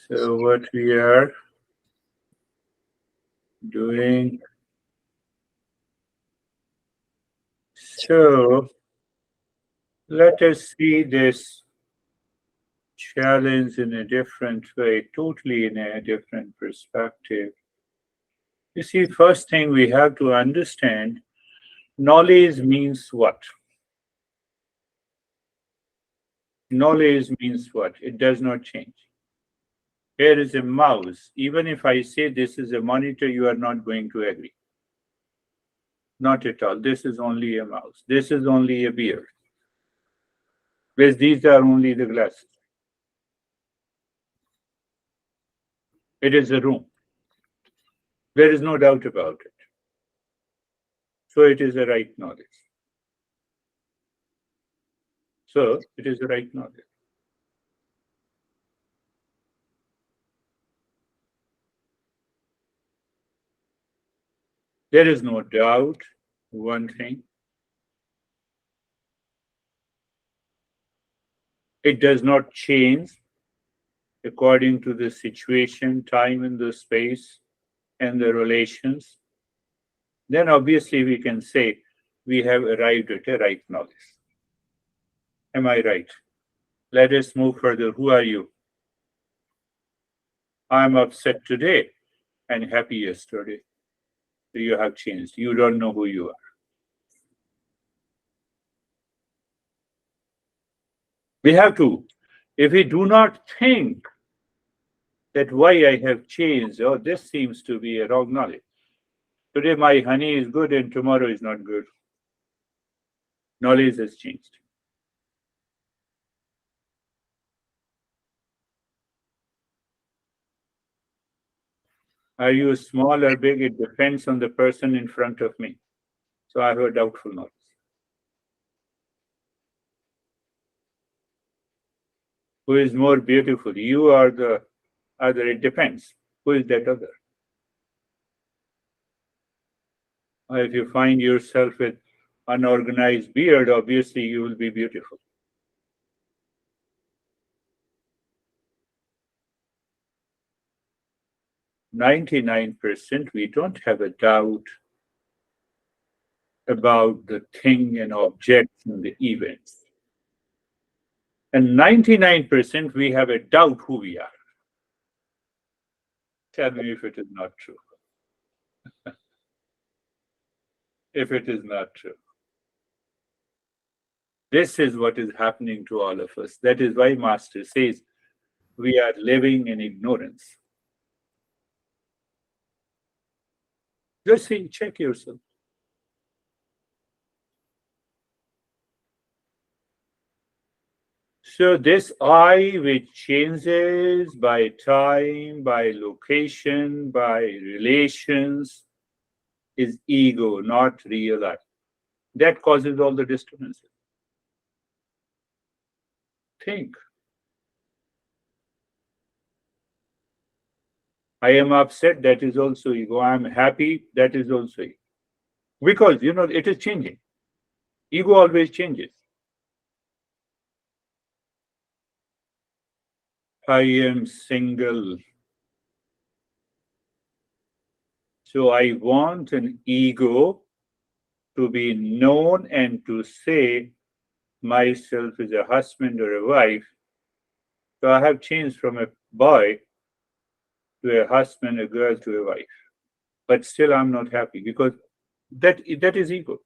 So what we are doing, so let us see this challenge in a different way, totally in a different perspective. You see, first thing we have to understand, knowledge means what? Knowledge means what? It does not change. Here is a mouse. Even if I say this is a monitor, you are not going to agree. Not at all. This is only a mouse. This is only a beer. Whereas these are only the glasses. It is a room. There is no doubt about it. So it is a right knowledge. So it is the right knowledge. There is no doubt, one thing. It does not change according to the situation, time, and the space, and the relations. Then obviously we can say we have arrived at a right knowledge. Am I right? Let us move further. Who are you? I'm upset today and happy yesterday. So you have changed. You don't know who you are. We have to, if we do not think that why I have changed, or this seems to be a wrong knowledge. Today my honey is good and tomorrow is not good. Knowledge has changed. Are you small or big? It depends on the person in front of me. So I have a doubtful knowledge. Who is more beautiful? You or the other? It depends. Who is that other? Or if you find yourself with unorganized beard, obviously you will be beautiful. 99% we don't have a doubt about the thing and objects and the events. And 99% we have a doubt who we are. Tell me if it is not true. If it is not true. This is what is happening to all of us. That is why Master says we are living in ignorance. Just see, check yourself. So this I, which changes by time, by location, by relations, is ego, not real I. That causes all the disturbances. Think. I am upset, that is also ego. I am happy, that is also ego. Because, it is changing. Ego always changes. I am single. So I want an ego to be known and to say myself as a husband or a wife. So I have changed from a boy to a husband, a girl to a wife. But still I'm not happy because that is ego.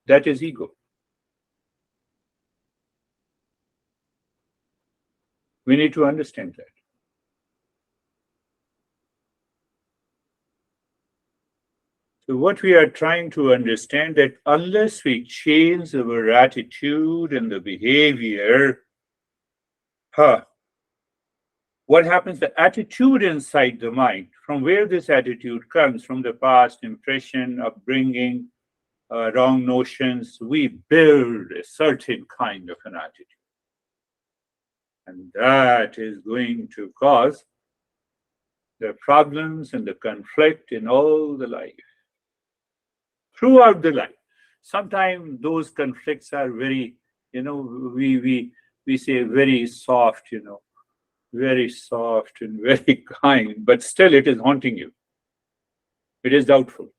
That is ego. We need to understand that. So what we are trying to understand that unless we change our attitude and the behavior, what happens? The attitude inside the mind, from where this attitude comes, from the past impression, upbringing, wrong notions, we build a certain kind of an attitude. And that is going to cause the problems and the conflict in all the life. Throughout the life. Sometimes those conflicts are very We say very soft, very soft and very kind, but still it is haunting you. It is doubtful.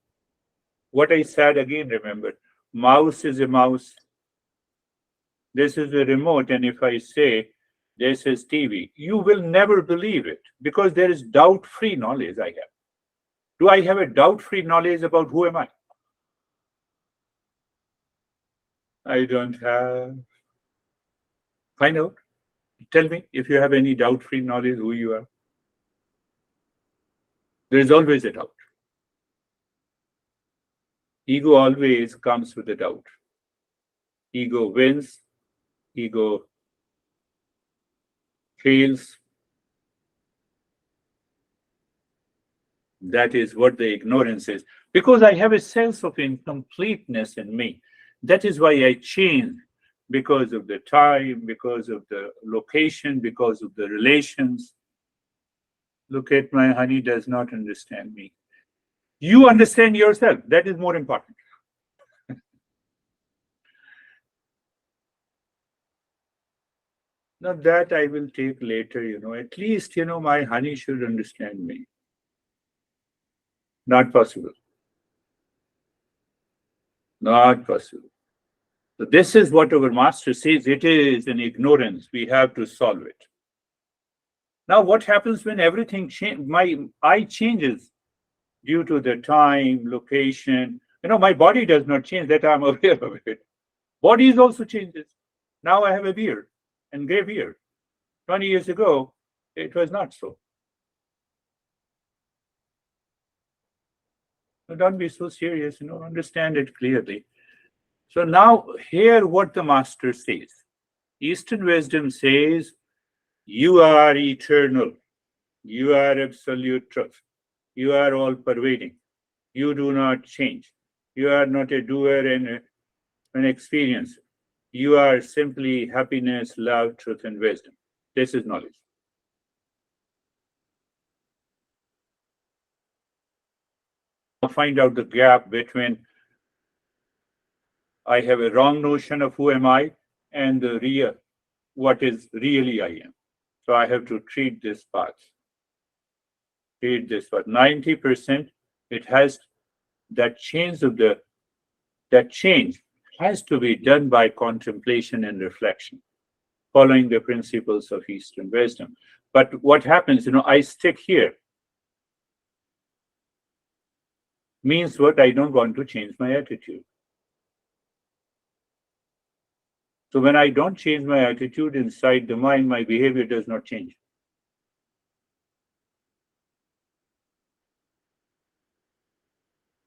What I said again, remember, mouse is a mouse. This is a remote, and if I say this is TV, you will never believe it because there is doubt-free knowledge I have. Do I have a doubt-free knowledge about who am I? I don't have. Find out. Tell me if you have any doubt-free knowledge who you are. There is always a doubt. Ego always comes with a doubt. Ego wins, ego fails. That is what the ignorance is. Because I have a sense of incompleteness in me. That is why I change, because of the time, because of the location, because of the relations. Look at my honey does not understand me. You understand yourself. That is more important. Now that I will take later, at least, my honey should understand me. Not possible. Not possible. So this is what our master says. It is an ignorance. We have to solve it. Now, what happens when everything changes? My I changes due to the time, location. My body does not change. That I'm aware of it. Bodies also changes. Now I have a beard and gray beard. 20 years ago, it was not so. So don't be so serious. Understand it clearly. So now, hear what the master says. Eastern wisdom says, you are eternal. You are absolute truth. You are all pervading. You do not change. You are not a doer and an experiencer. You are simply happiness, love, truth, and wisdom. This is knowledge. Find out the gap between I have a wrong notion of who am I and the real, what is really I am. So I have to treat this path. Treat this path. 90%, it has that change has to be done by contemplation and reflection, following the principles of Eastern wisdom. But what happens, I stick here. Means what? I don't want to change my attitude. So when I don't change my attitude inside the mind, my behavior does not change.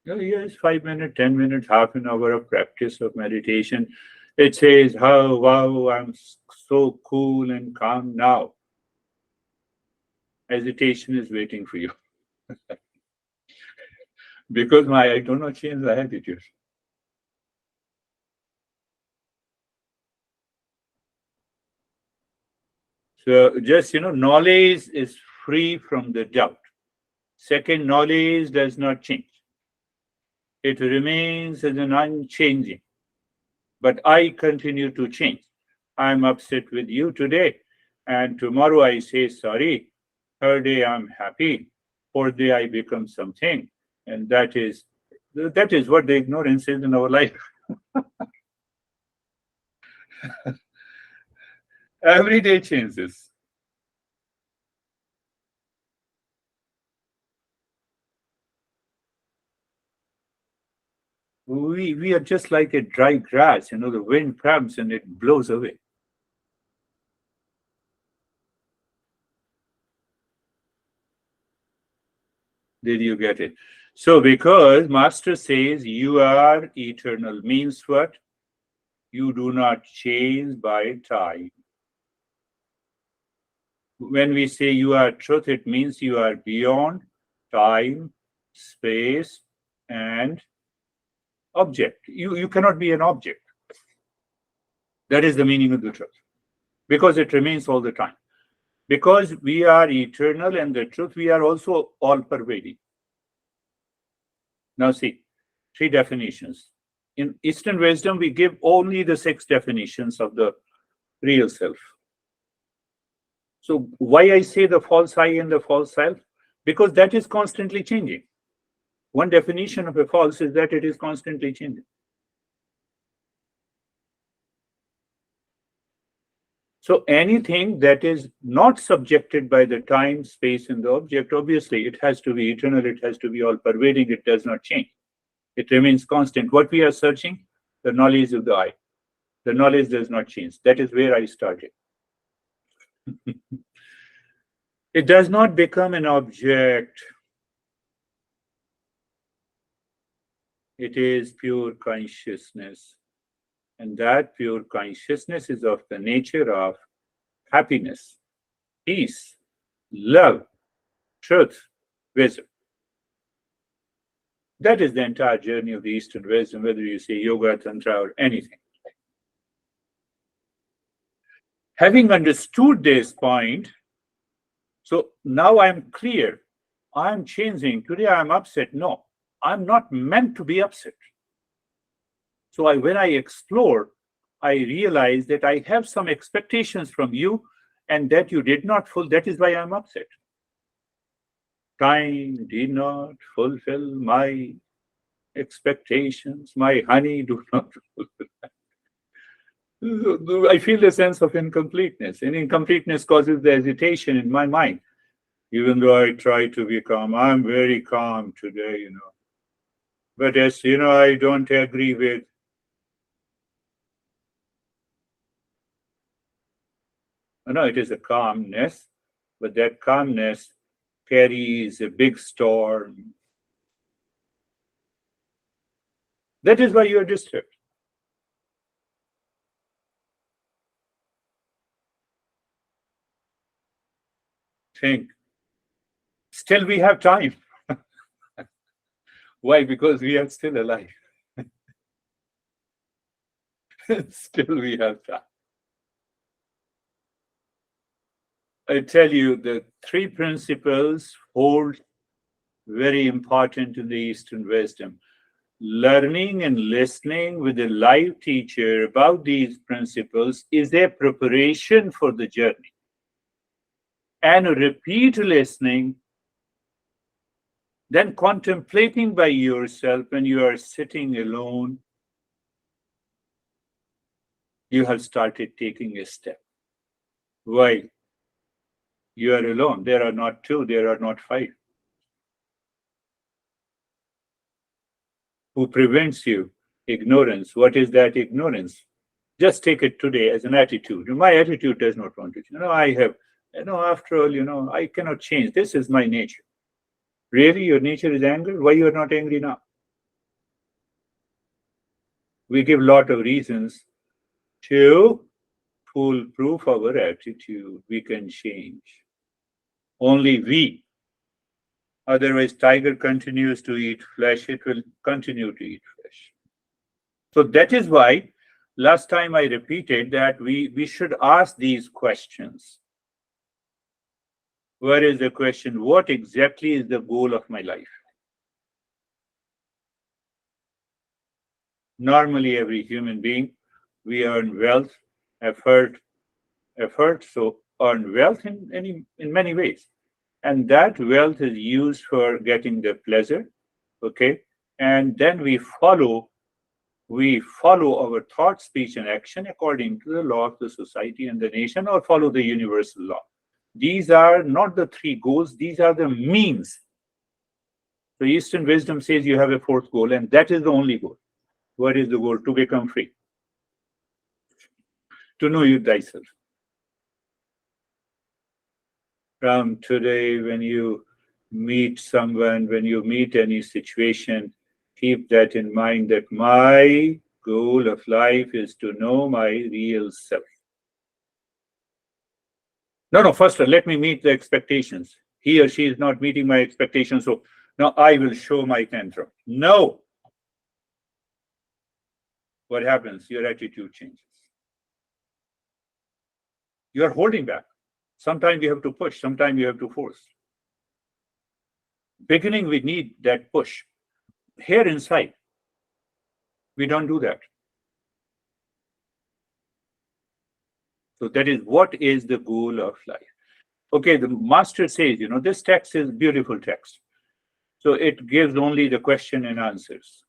Yes, 5 minutes, 10 minutes, half an hour of practice of meditation. It says, oh, wow, I'm so cool and calm now. Hesitation is waiting for you. Because I do not change my attitude. So just, knowledge is free from the doubt. Second, knowledge does not change. It remains as an unchanging. But I continue to change. I'm upset with you today. And tomorrow I say sorry. Third day I'm happy. Fourth day I become something. And that is what the ignorance is in our life. Every day changes. We are just like a dry grass, the wind comes and it blows away. Did you get it? So because Master says you are eternal means what? You do not change by time. When we say you are truth, it means you are beyond time, space, and object. You cannot be an object. That is the meaning of the truth. Because it remains all the time. Because we are eternal and the truth, we are also all pervading. Now see, three definitions. In Eastern wisdom, we give only the 6 definitions of the real self. So why I say the false I and the false self? Because that is constantly changing. One definition of a false is that it is constantly changing. So anything that is not subjected by the time, space, and the object, obviously it has to be eternal, it has to be all pervading, it does not change. It remains constant. What we are searching, the knowledge of the I. The knowledge does not change. That is where I started. It does not become an object. It is pure consciousness. And that pure consciousness is of the nature of happiness, peace, love, truth, wisdom. That is the entire journey of the Eastern wisdom, whether you say yoga, tantra, or anything. Having understood this point, so now I'm clear. I'm changing. Today I'm upset. No, I'm not meant to be upset. So when I explore, I realize that I have some expectations from you and that you did not fulfill. That is why I'm upset. Time did not fulfill my expectations. My honey do not fulfill. I feel the sense of incompleteness, and incompleteness causes the hesitation in my mind. Even though I try to be calm, I'm very calm today, But as I don't agree with. No, it is a calmness, but that calmness carries a big storm. That is why you are disturbed. Think. Still we have time. Why? Because we are still alive. Still we have time. I tell you, the 3 principles hold very important in the Eastern wisdom. Learning and listening with a live teacher about these principles is a preparation for the journey. And repeat listening, then contemplating by yourself when you are sitting alone, you have started taking a step. Why? You are alone. There are not 2, there are not 5. Who prevents you? Ignorance. What is that ignorance? Just take it today as an attitude. My attitude does not want to change. I have, after all, I cannot change. This is my nature. Really, your nature is anger? Why you are not angry now? We give a lot of reasons to foolproof our attitude. We can change. Only we. Otherwise, tiger continues to eat flesh. It will continue to eat flesh. So that is why last time I repeated that we should ask these questions. Where is the question? What exactly is the goal of my life? Normally, every human being, we earn wealth, effort. So earn wealth in many ways. And that wealth is used for getting the pleasure. Okay. And then we follow our thought, speech, and action according to the law of the society and the nation, or follow the universal law. These are not the 3 goals, these are the means. So Eastern wisdom says you have a 4th goal, and that is the only goal. What is the goal? To become free. To know you thyself. From today, when you meet someone, when you meet any situation, keep that in mind, that my goal of life is to know my real self. No, first let me meet the expectations. He or she is not meeting my expectations, so now I will show my tantrum. No. What happens? Your attitude changes. You are holding back. Sometimes you have to push, sometimes you have to force. Beginning, we need that push. Here inside, We don't do that. So that is what is the goal of life. Okay, the master says, this text is beautiful text. So it gives only the question and answers.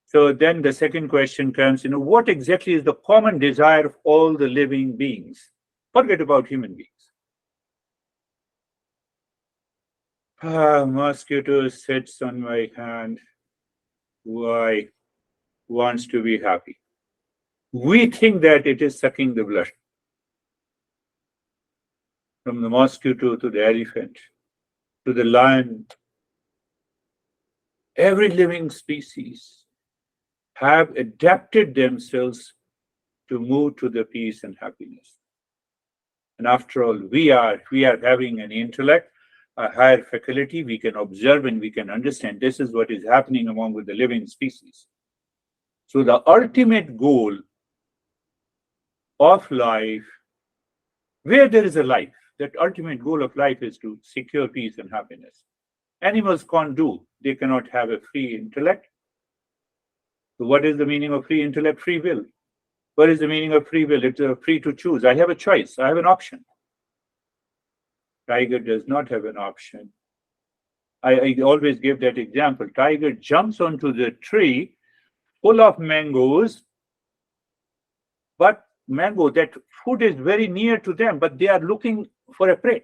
So then the second question comes, what exactly is the common desire of all the living beings? Forget about human beings. Mosquito sits on my hand. Why? Wants to be happy. We think that it is sucking the blood. From the mosquito to the elephant to the lion, every living species have adapted themselves to move to the peace and happiness. And after all, we are having an intellect, a higher faculty. We can observe and we can understand this is what is happening among with the living species. So the ultimate goal of life, where there is a life, that ultimate goal of life is to secure peace and happiness. Animals can't do. They cannot have a free intellect. So what is the meaning of free intellect? Free will. What is the meaning of free will? It's free to choose. I have a choice. I have an option. Tiger does not have an option. I always give that example. Tiger jumps onto the tree full of mangoes, but mango, that food is very near to them, but they are looking for a prey.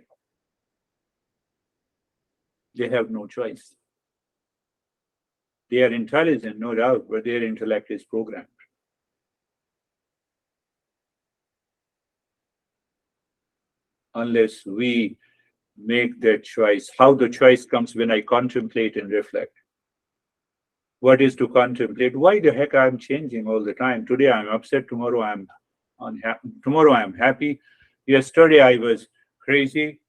They have no choice. They are intelligent, no doubt, but their intellect is programmed. Unless we make that choice. How the choice comes when I contemplate and reflect. What is to contemplate? Why the heck I'm changing all the time? Today I'm upset, tomorrow I'm unhappy, tomorrow I'm happy. Yesterday I was crazy.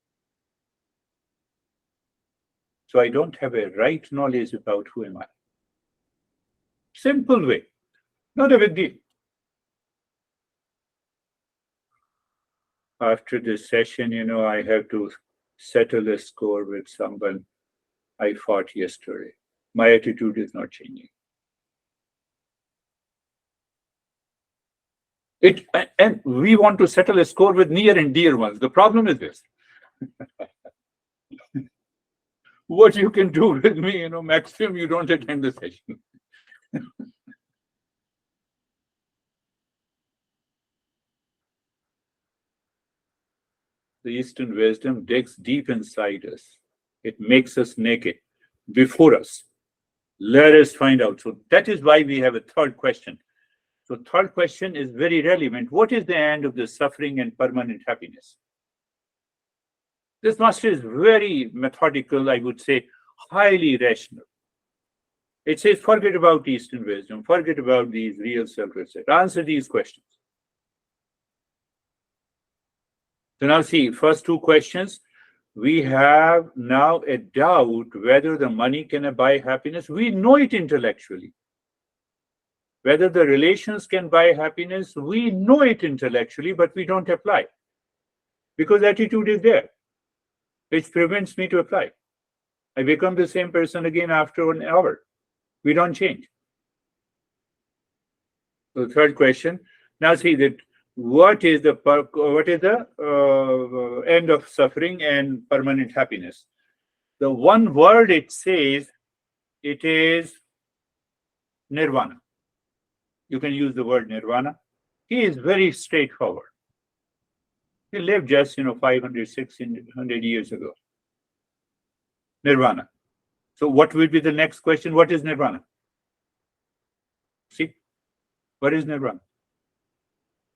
So I don't have a right knowledge about who am I. Simple way, not a big deal. After this session, I have to settle a score with someone I fought yesterday. My attitude is not changing. And we want to settle a score with near and dear ones. The problem is this. What you can do with me, maximum you don't attend the session. The Eastern wisdom digs deep inside us. It makes us naked before us. Let us find out. So that is why we have a third question. So third question is very relevant. What is the end of the suffering and permanent happiness? This master is very methodical, I would say, highly rational. It says, forget about Eastern wisdom, forget about these real self-respect. Answer these questions. So now see, first two questions, we have now a doubt whether the money can buy happiness. We know it intellectually. Whether the relations can buy happiness, we know it intellectually, but we don't apply. Because attitude is there, which prevents me to apply. I become the same person again after an hour. We don't change. So third question. Now see that what is the end of suffering and permanent happiness? The one word it says, it is nirvana. You can use the word nirvana. He is very straightforward. He lived just 500, 600 years ago. Nirvana. So what will be the next question? What is nirvana? See, what is nirvana?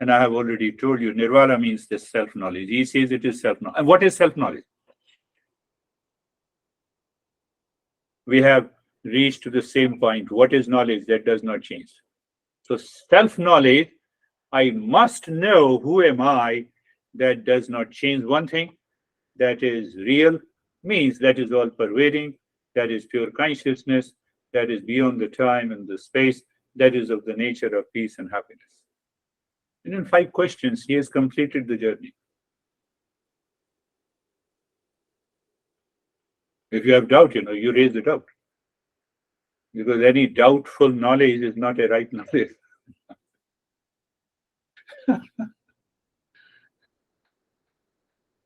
And I have already told you, nirvana means the self-knowledge. He says it is self-knowledge. And what is self-knowledge? We have reached to the same point. What is knowledge? That does not change. So self-knowledge, I must know who am I. That does not change. One thing that is real means that is all pervading, that is pure consciousness, that is beyond the time and the space, that is of the nature of peace and happiness. And in 5 questions, he has completed the journey. If you have doubt, you raise the doubt. because any doubtful knowledge is not a right knowledge.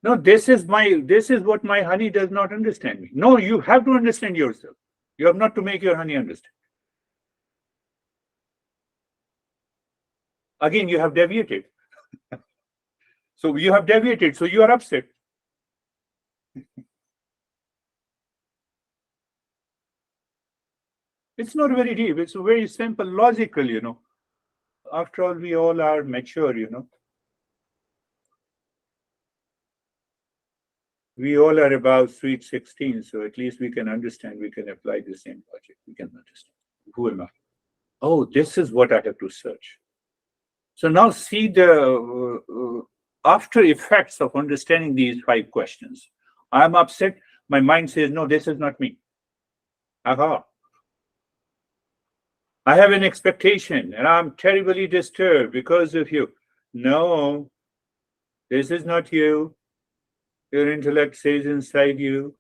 No, this is what my honey does not understand me. No, you have to understand yourself. You have not to make your honey understand. Again, you have deviated. So you have deviated, so you are upset. It's not very deep, it's very simple, logical. After all, we all are mature. We all are about sweet 16, so at least we can understand, we can apply the same logic. We can understand. Who am I? Oh, this is what I have to search. So now see the after effects of understanding these 5 questions. I'm upset. My mind says, no, this is not me. Aha. I have an expectation and I'm terribly disturbed because of you. No, this is not you. Your intellect says inside you,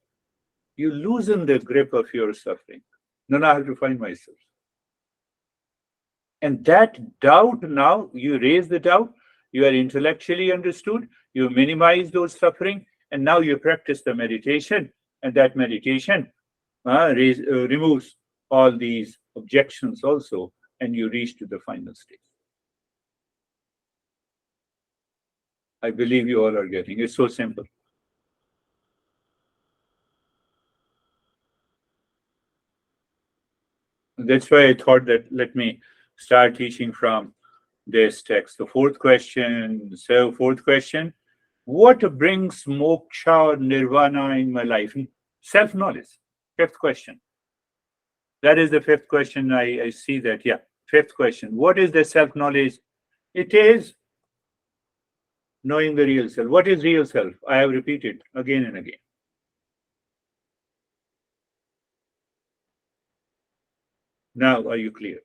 you loosen the grip of your suffering. No, I have to find myself. And that doubt, now you raise the doubt, you are intellectually understood, you minimize those suffering, and now you practice the meditation, and that meditation removes all these objections also, and you reach to the final stage. I believe you all are getting it. It's so simple. That's why I thought that let me start teaching from this text. The fourth question, what brings moksha or nirvana in my life? Self-knowledge. Fifth question. That is the fifth question. I see that. Yeah. Fifth question. What is the self-knowledge? It is knowing the real self. What is real self? I have repeated again and again. Now, are you clear?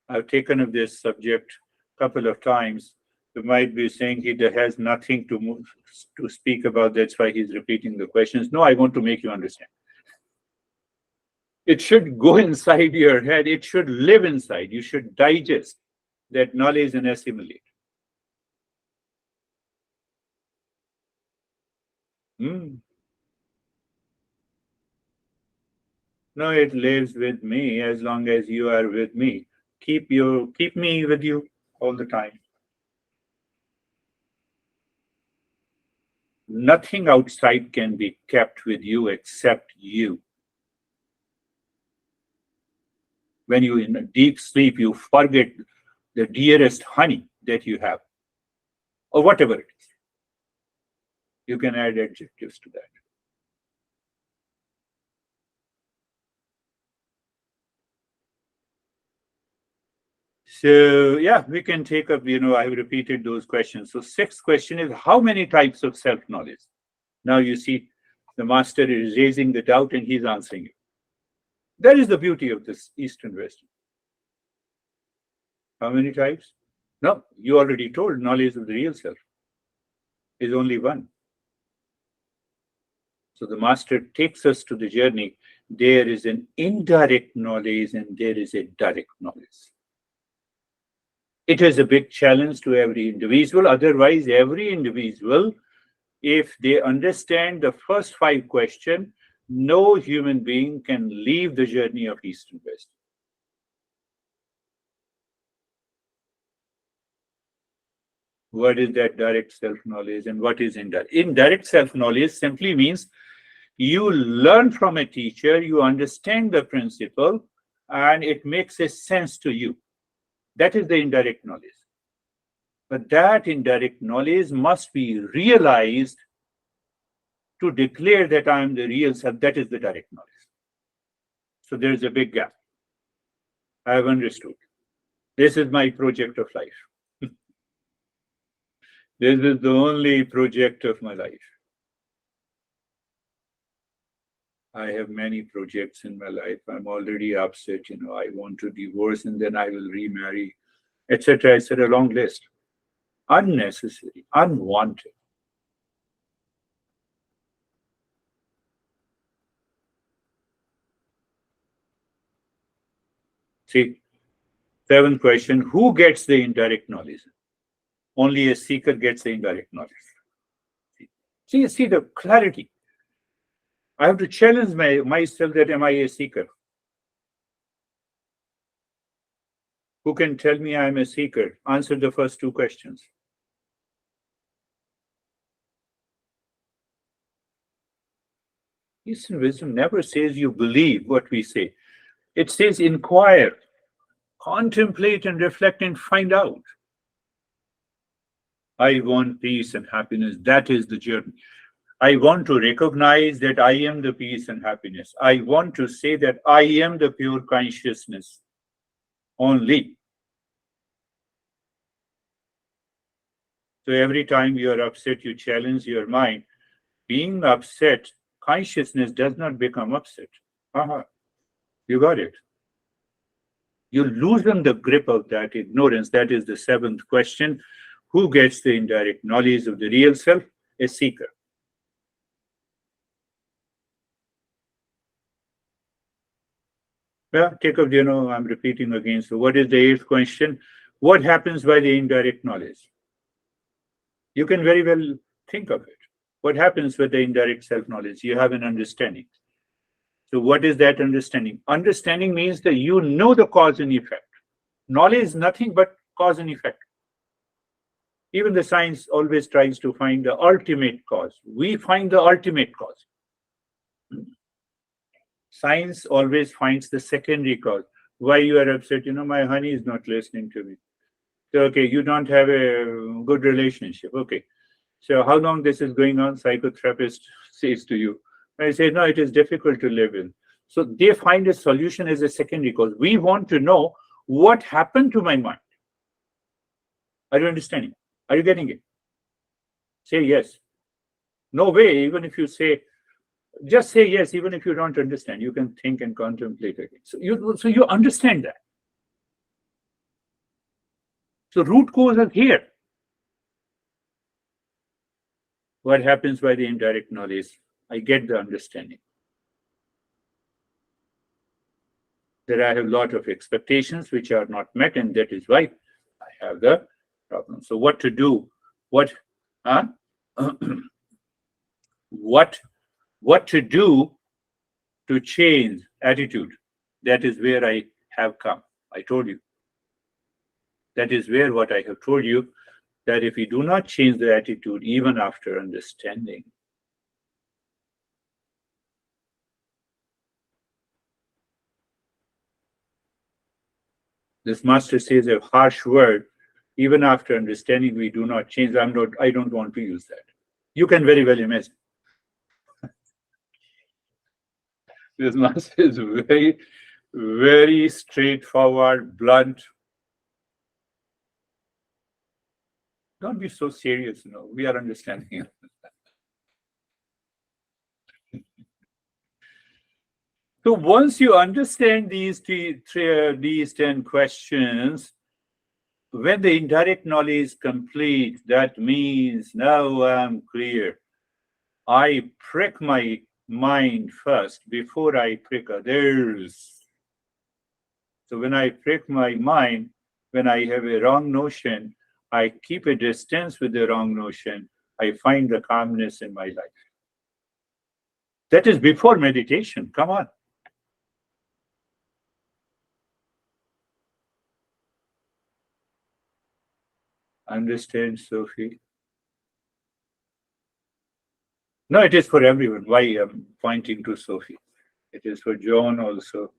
I've taken up this subject a couple of times. You might be saying he has nothing to speak about. That's why he's repeating the questions. No, I want to make you understand. It should go inside your head. It should live inside. You should digest that knowledge and assimilate. Hmm. No, it lives with me as long as you are with me. Keep me with you all the time. Nothing outside can be kept with you except you. When you in a deep sleep, you forget the dearest honey that you have, or whatever it is. You can add adjectives to that. So yeah, we can take up, I've repeated those questions. So sixth question is, how many types of self-knowledge? Now you see the master is raising the doubt and he's answering it. That is the beauty of this Eastern West. How many types? No, you already told knowledge of the real self is only one. So the master takes us to the journey. There is an indirect knowledge and there is a direct knowledge. It is a big challenge to every individual. Otherwise, every individual, if they understand the first 5 questions, no human being can leave the journey of East and West. What is that direct self-knowledge and what is indirect? Indirect self-knowledge simply means you learn from a teacher, you understand the principle, and it makes a sense to you. That is the indirect knowledge. But that indirect knowledge must be realized to declare that I am the real self. That is the direct knowledge. So there is a big gap. I have understood. This is my project of life. This is the only project of my life. I have many projects in my life. I'm already upset. I want to divorce and then I will remarry, etc. etc. Long list. Unnecessary, unwanted. See, seventh question, who gets the indirect knowledge? Only a seeker gets the indirect knowledge. See the clarity. I have to challenge myself that am I a seeker? Who can tell me I am a seeker? Answer the first two questions. Eastern wisdom never says you believe what we say. It says inquire, contemplate and reflect and find out. I want peace and happiness. That is the journey. I want to recognize that I am the peace and happiness. I want to say that I am the pure consciousness only. So every time you are upset, you challenge your mind. Being upset, consciousness does not become upset. You got it. You loosen the grip of that ignorance. That is the seventh question. Who gets the indirect knowledge of the real self? A seeker. Yeah, take up, I'm repeating again. So what is the eighth question? What happens by the indirect knowledge? You can very well think of it. What happens with the indirect self-knowledge? You have an understanding. So what is that understanding? Understanding means that you know the cause and effect. Knowledge is nothing but cause and effect. Even the science always tries to find the ultimate cause. We find the ultimate cause. Science always finds the secondary cause. Why you are upset? My honey is not listening to me. So, okay, you don't have a good relationship. Okay. So how long this is going on? Psychotherapist says to you. I say, no, it is difficult to live in. So they find a solution as a secondary cause. We want to know what happened to my mind. Are you understanding? Are you getting it? Say yes. No way, even if you say, just say yes, even if you don't understand, you can think and contemplate again. So you understand that. So root cause is here. What happens by the indirect knowledge? I get the understanding. That I have a lot of expectations which are not met, and that is why I have the problem. So what to do? What to do to change attitude? That is where I have come. I told you. That is where what I have told you, that if we do not change the attitude even after understanding, this master says a harsh word, even after understanding we do not change. I don't want to use that. You can very well imagine. This master is very, very straightforward, blunt. Don't be so serious, we are understanding. So once you understand these 10 questions, when the indirect knowledge is complete, that means now I'm clear. I prick my mind first before I prick others. So when I prick my mind, when I have a wrong notion, I keep a distance with the wrong notion. I find the calmness in my life. That is before meditation. Come on. Understand, Sophie? No, it is for everyone. Why I'm pointing to Sophie? It is for John also,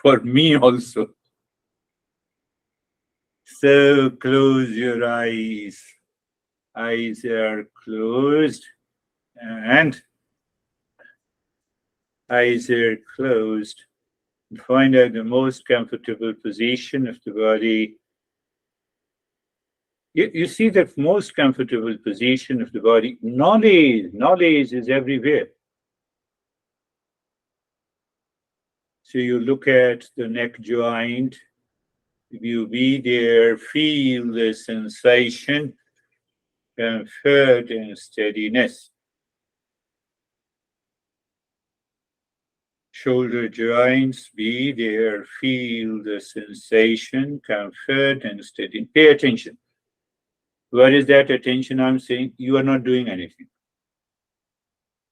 for me also. So close your eyes. Eyes are closed and eyes are closed. Find out the most comfortable position of the body. You see that most comfortable position of the body. Knowledge is everywhere. So you look at the neck joint. If you be there, feel the sensation, comfort and steadiness. Shoulder joints, be there, feel the sensation, comfort, and steady. Pay attention. What is that attention I'm saying? You are not doing anything.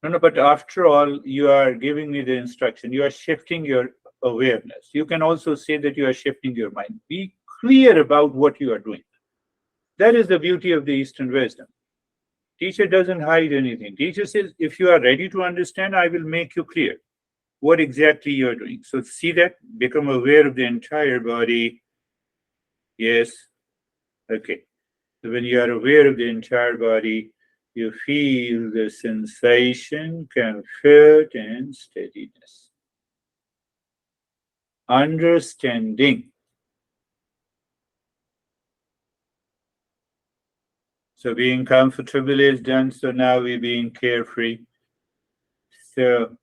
No, no, but after all, you are giving me the instruction. You are shifting your awareness. You can also say that you are shifting your mind. Be clear about what you are doing. That is the beauty of the Eastern wisdom. Teacher doesn't hide anything. Teacher says, if you are ready to understand, I will make you clear what exactly you're doing. So see that, become aware of the entire body. Yes. Okay. So when you are aware of the entire body, you feel the sensation, comfort, and steadiness. Understanding. So being comfortable is done. So now we're being carefree. So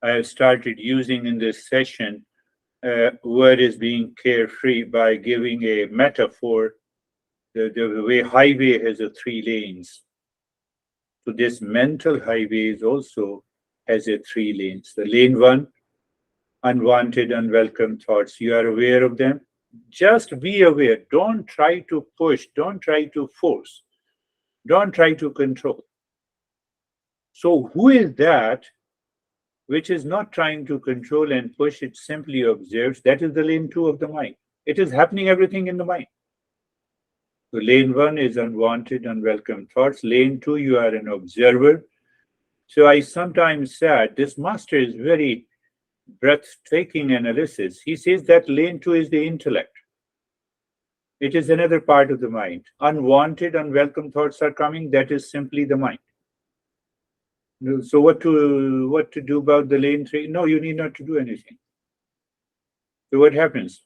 I have started using in this session what is being carefree by giving a metaphor. The way highway has a 3 lanes. So this mental highway is also has a 3 lanes. The lane one, unwanted, unwelcome thoughts. You are aware of them. Just be aware. Don't try to push. Don't try to force. Don't try to control. So who is that which is not trying to control and push? It simply observes. That is the lane two of the mind. It is happening everything in the mind. So lane one is unwanted, unwelcome thoughts. Lane two, you are an observer. So I sometimes said this master is very breathtaking analysis. He says that lane two is the intellect. It is another part of the mind. Unwanted, unwelcome thoughts are coming. That is simply the mind. So what to do about the lane three? No, you need not to do anything. So what happens?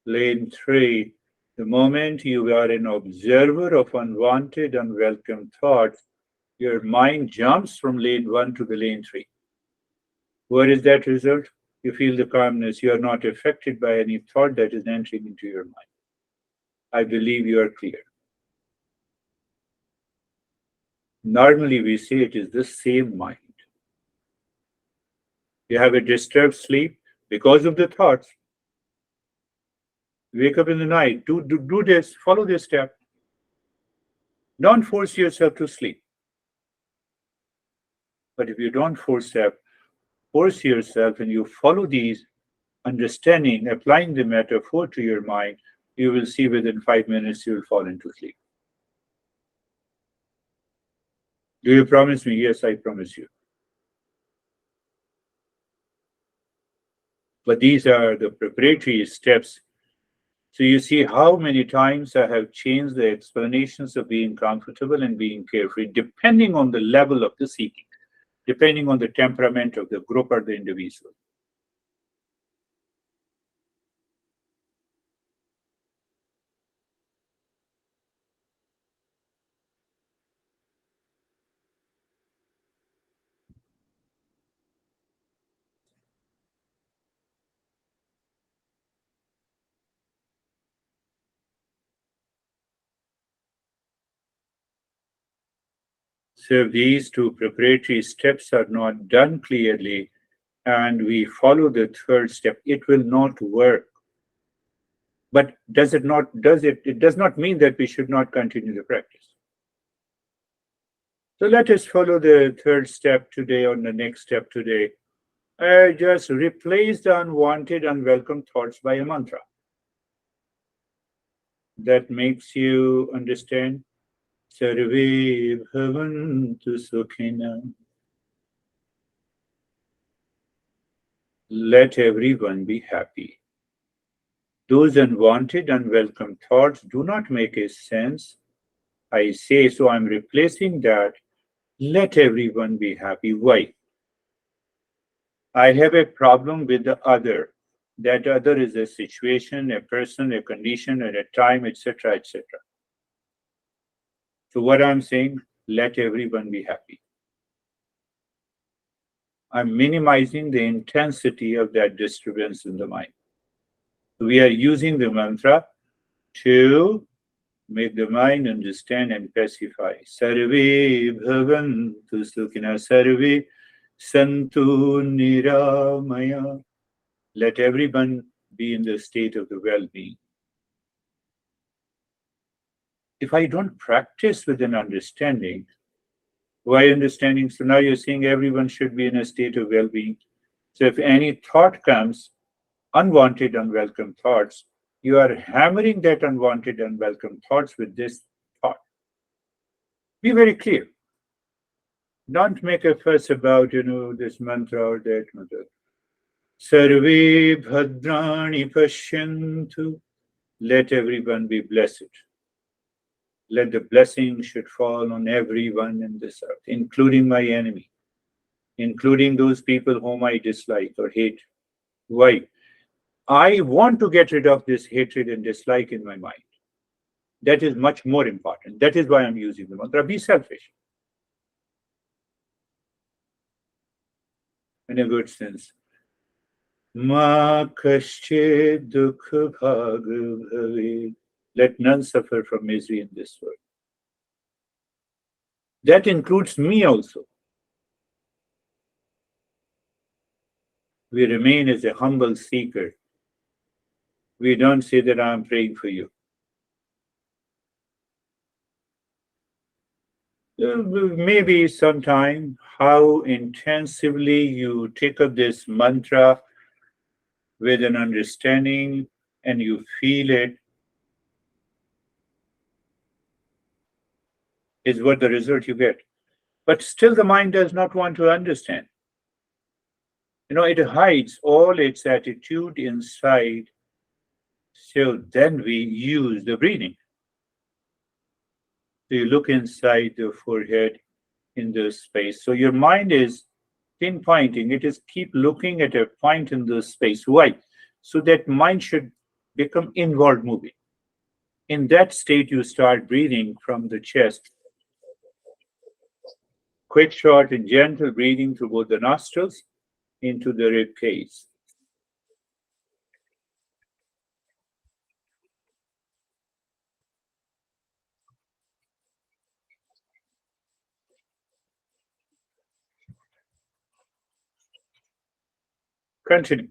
Lane three, the moment you are an observer of unwanted, unwelcome thoughts, your mind jumps from lane one to the lane three. What is that result? You feel the calmness. You are not affected by any thought that is entering into your mind. I believe you are clear. Normally, we say it is the same mind. You have a disturbed sleep because of the thoughts. Wake up in the night. Do this. Follow this step. Don't force yourself to sleep. But if you don't force yourself and you follow these understanding, applying the metaphor to your mind, you will see within 5 minutes you will fall into sleep. Do you promise me? Yes, I promise you. But these are the preparatory steps. So you see how many times I have changed the explanations of being comfortable and being carefree, depending on the level of the seeking, depending on the temperament of the group or the individual. So if these two preparatory steps are not done clearly and we follow the third step, it will not work. But it does not mean that we should not continue the practice. So let us follow the third step today or the next step today. Just replace the unwanted, unwelcome thoughts by a mantra. That makes you understand. Sarve bhavantu sukhina. Let everyone be happy. Those unwanted, unwelcome thoughts do not make a sense. I say, so I'm replacing that. Let everyone be happy. Why? I have a problem with the other. That other is a situation, a person, a condition, at a time, etc., etc. So what I'm saying, let everyone be happy. I'm minimizing the intensity of that disturbance in the mind. We are using the mantra to make the mind understand and pacify. Sarve bhavantu sukhina. Sarve Santu Niramaya. Let everyone be in the state of the well-being. If I don't practice with an understanding, why understanding? So now you're saying everyone should be in a state of well-being. So if any thought comes, unwanted, unwelcome thoughts, you are hammering that unwanted, unwelcome thoughts with this thought. Be very clear. Don't make a fuss about, this mantra or that mantra. Sarve bhadrani pashyantu. Let everyone be blessed. Let the blessing should fall on everyone in this earth, including my enemy, including those people whom I dislike or hate. Why? I want to get rid of this hatred and dislike in my mind. That is much more important. That is why I'm using the mantra. Be selfish in a good sense. Ma kasche dukha bhag bhave. Let none suffer from misery in this world. That includes me also. We remain as a humble seeker. We don't say that I'm praying for you. Maybe sometime how intensively you take up this mantra with an understanding and you feel it is what the result you get. But still, the mind does not want to understand. It hides all its attitude inside. So then we use the breathing. So you look inside the forehead in the space. So your mind is pinpointing, it is keep looking at a point in the space. Why? So that mind should become inward moving. In that state, you start breathing from the chest. Quick, short, and gentle breathing through both the nostrils into the rib cage. Continue.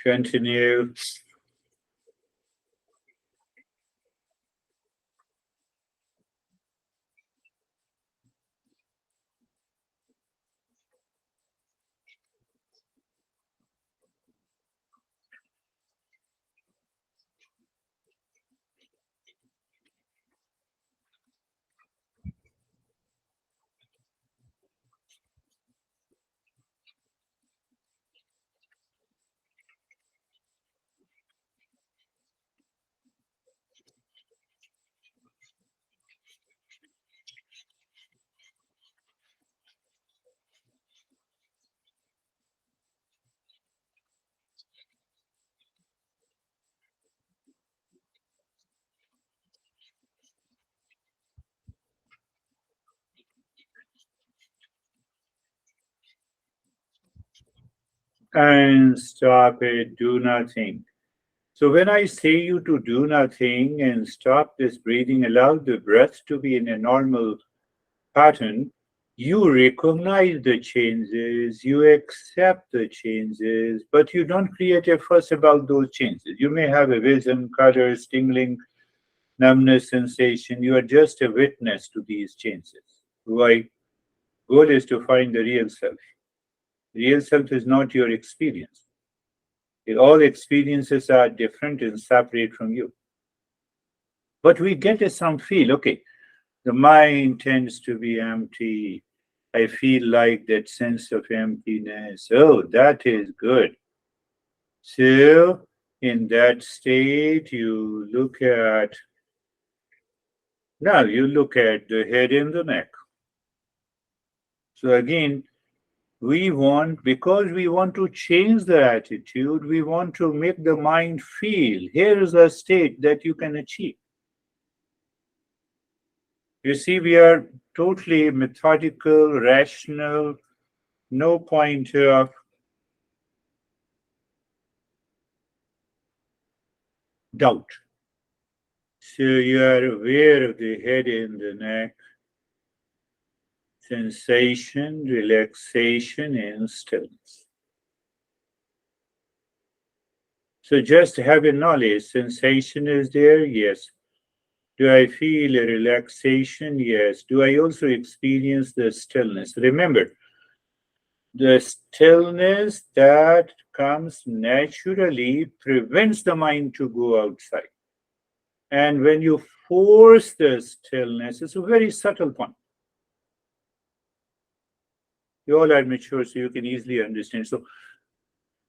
Continue. And stop it. Do nothing. So when I say you to do nothing and stop this breathing, allow the breath to be in a normal pattern, you recognize the changes, you accept the changes, but you don't create a fuss about those changes. You may have a vision, colors, tingling, numbness sensation. You are just a witness to these changes. Why? Goal is to find the real self. Real self is not your experience. All experiences are different and separate from you. But we get some feel, okay, the mind tends to be empty. I feel like that sense of emptiness. Oh, that is good. So, in that state, you look at the head and the neck. So, again, because we want to change the attitude, we want to make the mind feel here is a state that you can achieve. You see, we are totally methodical, rational, no point of doubt. So you are aware of the head and the neck, sensation, relaxation, and stillness. So just have a knowledge, sensation is there, yes. Do I feel a relaxation? Yes. Do I also experience the stillness? Remember, the stillness that comes naturally prevents the mind to go outside. And when you force the stillness, it's a very subtle point. You all are mature, so you can easily understand. So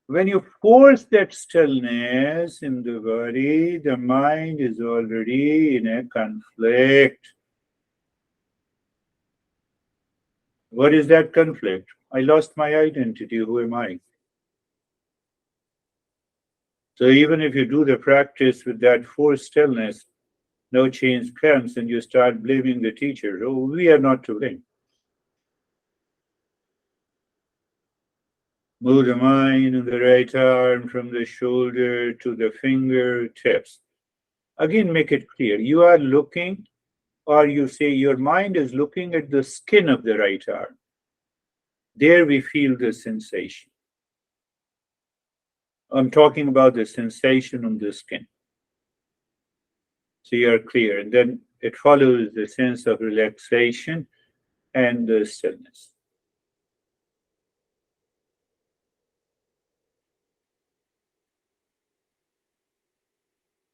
when you force that stillness in the body, the mind is already in a conflict. What is that conflict? I lost my identity. Who am I? So even if you do the practice with that forced stillness, no change comes, and you start blaming the teacher. Oh, we are not to blame. Move the mind in the right arm from the shoulder to the fingertips. Again, make it clear. You are looking, or you say your mind is looking at the skin of the right arm. There we feel the sensation. I'm talking about the sensation on the skin. So you are clear. And then it follows the sense of relaxation and the stillness.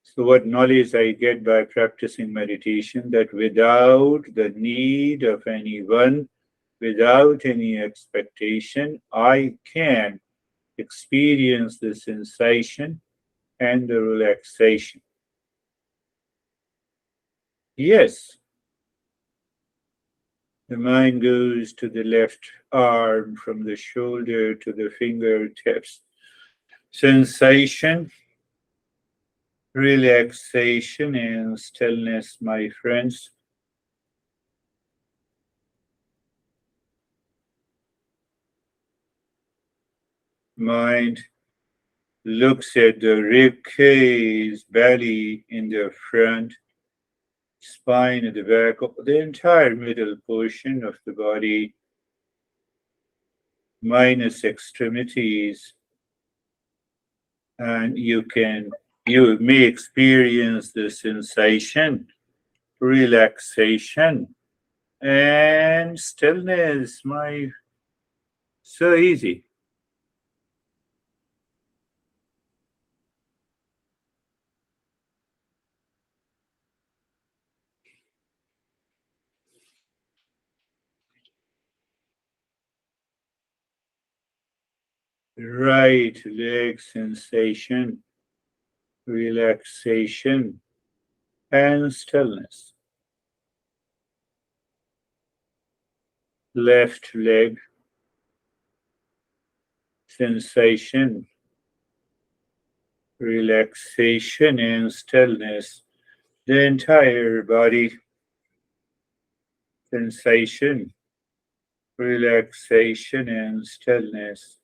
So what knowledge I get by practicing meditation, that without the need of anyone, without any expectation, I can experience the sensation and the relaxation. Yes, the mind goes to the left arm from the shoulder to the fingertips. Sensation, relaxation, and stillness, my friends. Mind looks at the rib cage, belly in the front, spine at the back, the entire middle portion of the body, minus extremities, and you may experience the sensation, relaxation, and stillness. So easy. Right leg sensation, relaxation, and stillness. Left leg sensation, relaxation, and stillness. The entire body sensation, relaxation, and stillness.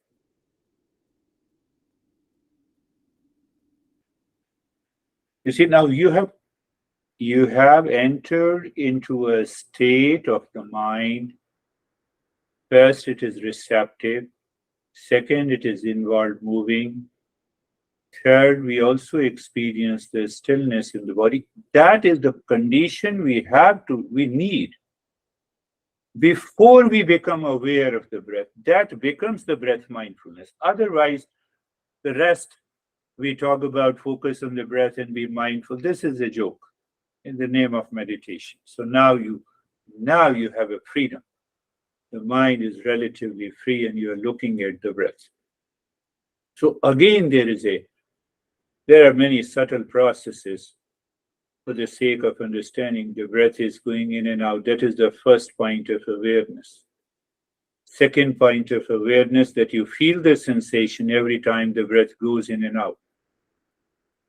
You see, now you have entered into a state of the mind. First, it is receptive. Second, it is inward moving. Third, we also experience the stillness in the body. That is the condition we need before we become aware of the breath. That becomes the breath mindfulness. Otherwise, the rest we talk about focus on the breath and be mindful. This is a joke in the name of meditation. So now you have a freedom. The mind is relatively free and you are looking at the breath. So again, there are many subtle processes for the sake of understanding the breath is going in and out. That is the first point of awareness. Second point of awareness, that you feel the sensation every time the breath goes in and out.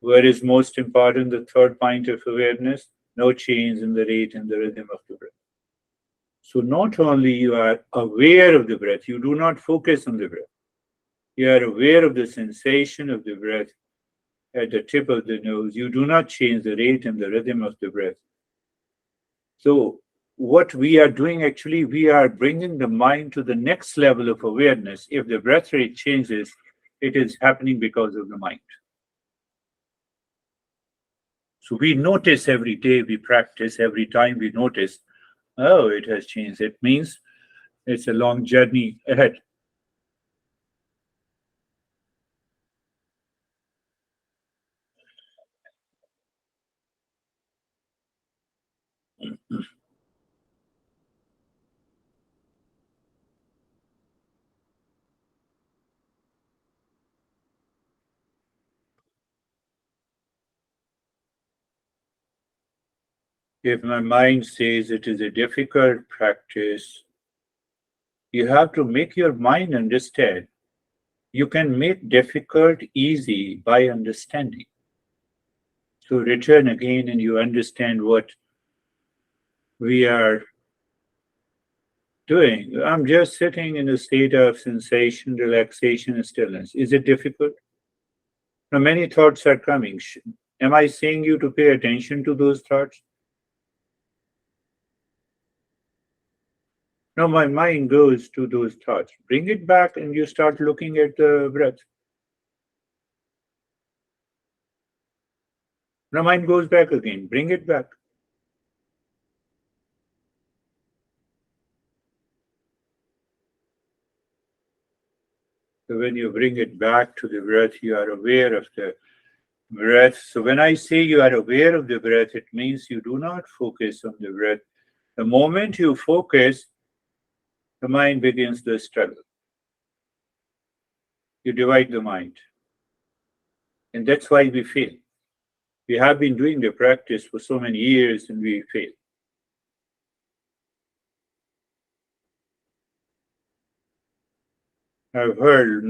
What is most important, the third point of awareness, no change in the rate and the rhythm of the breath. So not only you are aware of the breath, you do not focus on the breath. You are aware of the sensation of the breath. at the tip of the nose, you do not change the rate and the rhythm of the breath. So, what we are doing actually, we are bringing the mind to the next level of awareness. If the breath rate changes, it is happening because of the mind. So, we notice every day, we practice every time we notice, oh, it has changed. It means it's a long journey ahead. If my mind says it is a difficult practice, you have to make your mind understand. You can make difficult easy by understanding. So return again and you understand what we are doing. I'm just sitting in a state of sensation, relaxation, and stillness. Is it difficult? Now, many thoughts are coming. Am I saying you to pay attention to those thoughts? No, my mind goes to those thoughts. Bring it back and you start looking at the breath. Now, mind goes back again. Bring it back. So when you bring it back to the breath, you are aware of the breath. So when I say you are aware of the breath, it means you do not focus on the breath. The moment you focus, the mind begins the struggle. You divide the mind. And that's why we fail. We have been doing the practice for so many years and we fail. I've heard,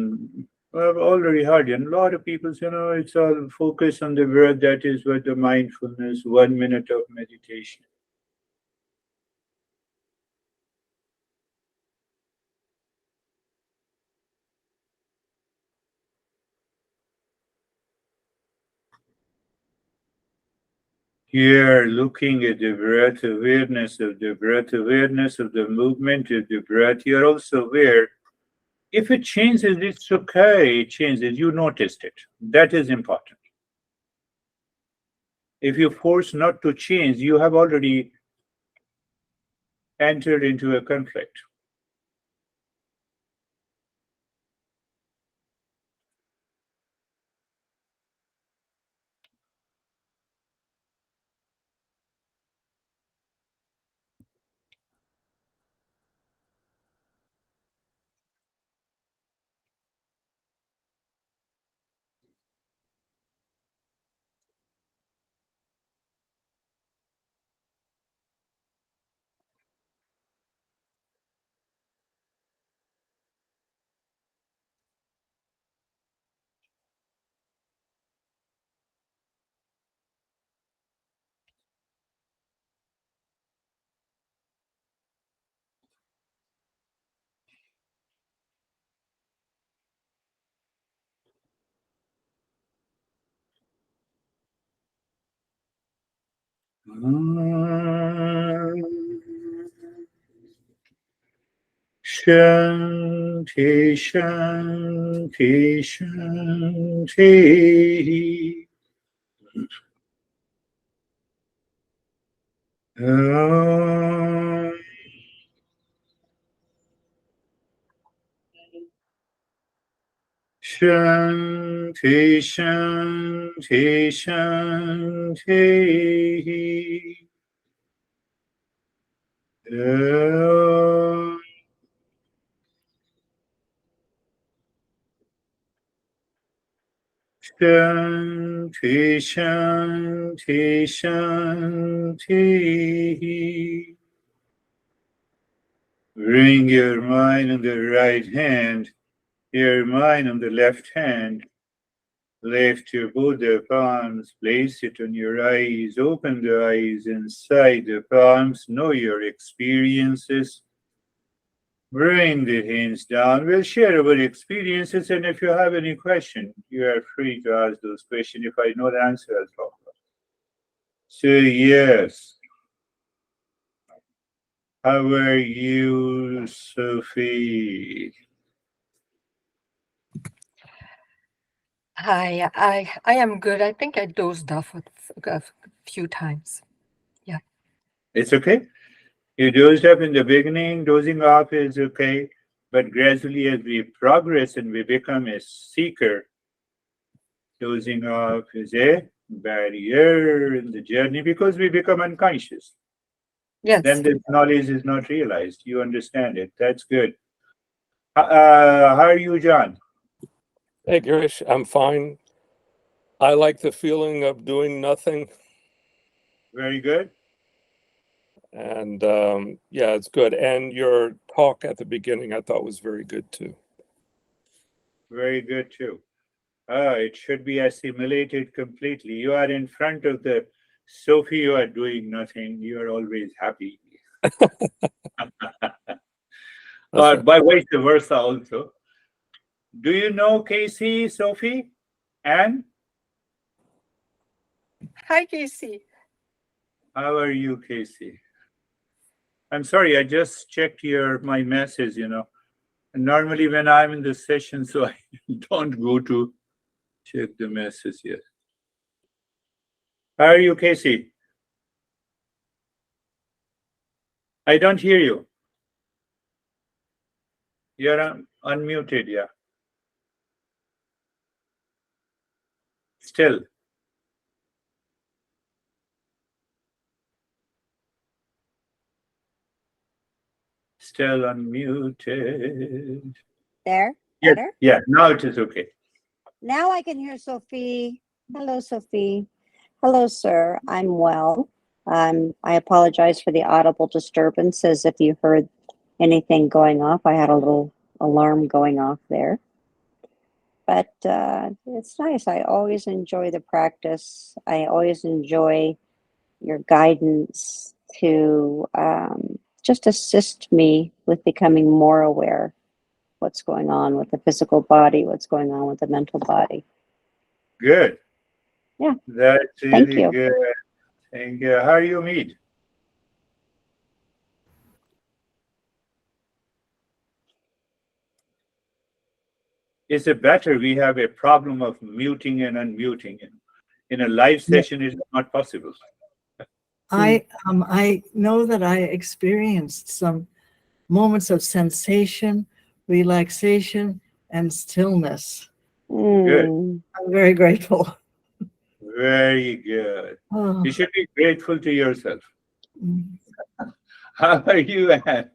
I've already heard, and a lot of people say, no, it's all focus on the breath. That is what the mindfulness, 1 minute of meditation. Here, looking at the breath, awareness of the movement of the breath, you're also aware. If it changes, it's okay. It changes. You noticed it. That is important. If you force not to change, you have already entered into a conflict. Shanti, Shanti, Shanti. Om. Shanti, Shanti, Shanti. Om. Shanti, Shanti, Shanti. Bring your mind on the right hand, your mind on the left hand. Lift your both the palms, place it on your eyes, open the eyes inside the palms, know your experiences. Bring the hands down. We'll share our experiences, and if you have any question, you are free to ask those questions. If I know the answer, I'll talk about it. So, yes. How are you, Sophie? Hi, I am good. I think I dozed off a few times. Yeah. It's okay. You dozed up in the beginning. Dozing off is okay. But gradually, as we progress and we become a seeker, dozing off is a barrier in the journey because we become unconscious. Yes. Then this knowledge is not realized. You understand it. That's good. How are you, John? Hey, Girish, I'm fine. I like the feeling of doing nothing. Very good. And yeah, it's good. And your talk at the beginning I thought was very good too. Very good, too. It should be assimilated completely. You are in front of the Sophie, you are doing nothing. You are always happy. Or Right. by vice versa also. Do you know Casey, Sophie? And Hi, Casey. how are you, Casey? I'm sorry, I just checked my message, And normally when I'm in the session, so I don't go to check the message yet. How are you, Casey? I don't hear you. You're unmuted, yeah. Still. Still unmuted. There, Yes, better? yeah, now it is okay. Now I can hear Sophie. Hello, Sophie. Hello, sir. I'm well. I apologize for the audible disturbances if you heard anything going off. I had a little alarm going off there. But it's nice. I always enjoy the practice. I always enjoy your guidance to just assist me with becoming more aware what's going on with the physical body, what's going on with the mental body. Good. Yeah. That's Thank really you. good. Thank you. How do you meet? Is it better? We have a problem of muting and unmuting. In a live session, it's not possible. I know that I experienced some moments of sensation, relaxation, and stillness. Good. I'm very grateful. Very good. Oh, You should be grateful to yourself. mm. How are you, Anne?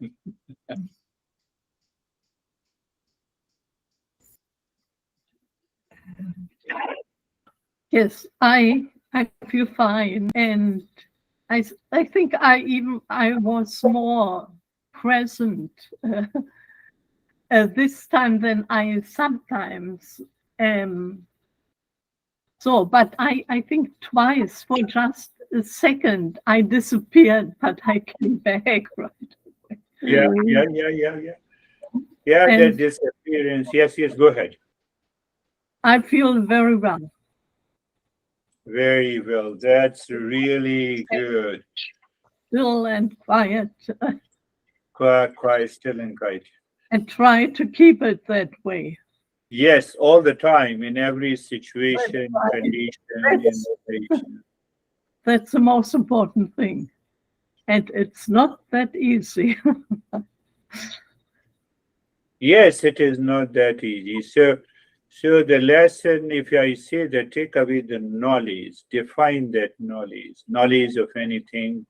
Yes, I feel fine, and I think I was more present this time than I sometimes am. So, but I think twice for just a second I disappeared, but I came back right away. Yeah. Yeah, that And disappearance. Yes, go ahead. I feel very well. Very well. That's really good. Still and quiet, Quite still and quiet. and try to keep it that way. Yes, all the time, in every situation, That's condition, That's, innovation. that's the most important thing. And it's not that easy. Yes, it is not that easy. So the lesson, if I say that, take away the knowledge, define that knowledge of anything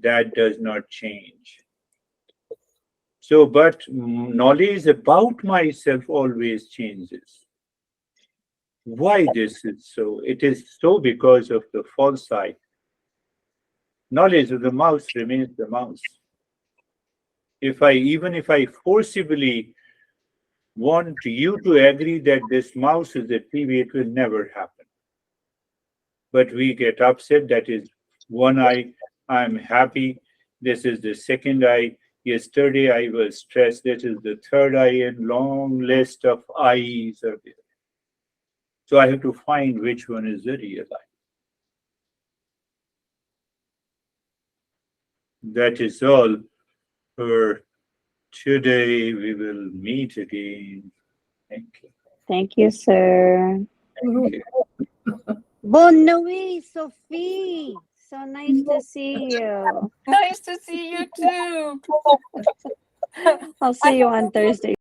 that does not change. So, but knowledge about myself always changes. Why this is so? It is so because of the false eye. Knowledge of the mouse remains the mouse. Even if I forcibly want you to agree that this mouse is a TV, it will never happen. But we get upset. That is one eye. I'm happy. This is the second eye. Yesterday I was stressed. That is the third eye and long list of eyes are there. So I have to find which one is the real eye. That is all for today. We will meet again. Thank you. Thank you, sir. Thank you. Bonne nuit, Sophie. So nice to see you. Nice to see you too. I'll see you on Thursday.